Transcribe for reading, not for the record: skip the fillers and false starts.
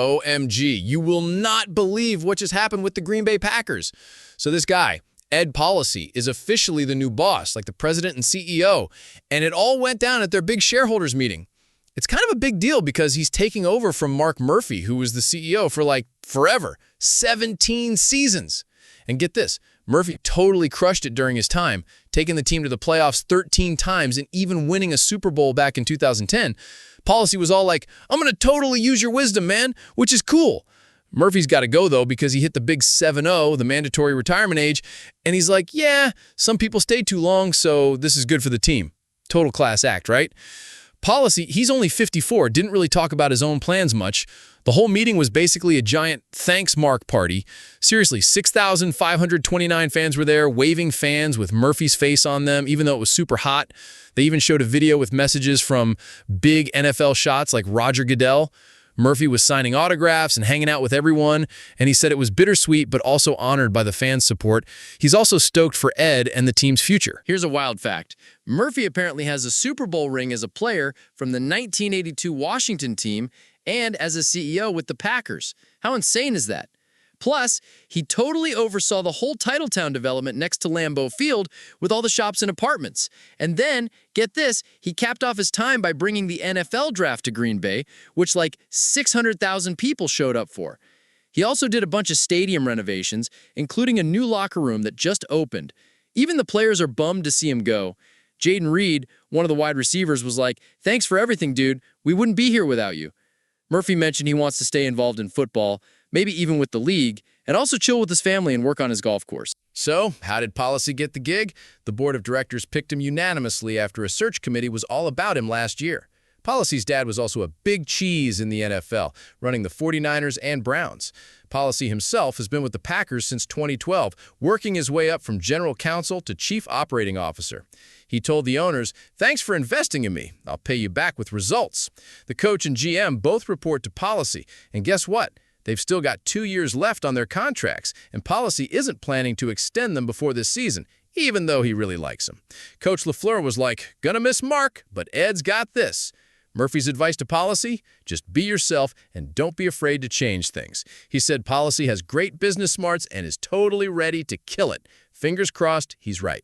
OMG, you will not believe what just happened with the Green Bay Packers. So this guy, Ed Policy, is officially the new boss, like the president and CEO, and it all went down at their big shareholders meeting. It's kind of a big deal because he's taking over from Mark Murphy, who was the CEO for like forever, 17 seasons. And get this, Murphy totally crushed it during his time, taking the team to the playoffs 13 times and even winning a Super Bowl back in 2010. Policy was all like, I'm going to totally use your wisdom, man, which is cool. Murphy's got to go, though, because he hit the big 7-0, the mandatory retirement age, and he's like, yeah, some people stay too long, so this is good for the team. Total class act, right? Policy, he's only 54, didn't really talk about his own plans much. The whole meeting was basically a giant thanks Mark party. Seriously, 6,529 fans were there, waving fans with Murphy's face on them, even though it was super hot. They even showed a video with messages from big NFL shots like Roger Goodell. Murphy was signing autographs and hanging out with everyone, and he said it was bittersweet but also honored by the fans' support. He's also stoked for Ed and the team's future. Here's a wild fact. Murphy apparently has a Super Bowl ring as a player from the 1982 Washington team and as a CEO with the Packers. How insane is that? Plus, he totally oversaw the whole Titletown development next to Lambeau Field with all the shops and apartments. And then, get this, he capped off his time by bringing the NFL draft to Green Bay, which like 600,000 people showed up for. He also did a bunch of stadium renovations, including a new locker room that just opened. Even the players are bummed to see him go. Jaden Reed, one of the wide receivers, was like, "Thanks for everything, dude. We wouldn't be here without you." Murphy mentioned he wants to stay involved in football, maybe even with the league, and also chill with his family and work on his golf course. So, how did Policy get the gig? The board of directors picked him unanimously after a search committee was all about him last year. Policy's dad was also a big cheese in the NFL, running the 49ers and Browns. Policy himself has been with the Packers since 2012, working his way up from general counsel to chief operating officer. He told the owners, "Thanks for investing in me. I'll pay you back with results." The coach and GM both report to Policy, and guess what? They've still got 2 years left on their contracts, and Policy isn't planning to extend them before this season, even though he really likes him. Coach LaFleur was like, "Gonna miss Mark, but Ed's got this." Murphy's advice to Policy? Just be yourself and don't be afraid to change things. He said Policy has great business smarts and is totally ready to kill it. Fingers crossed, he's right.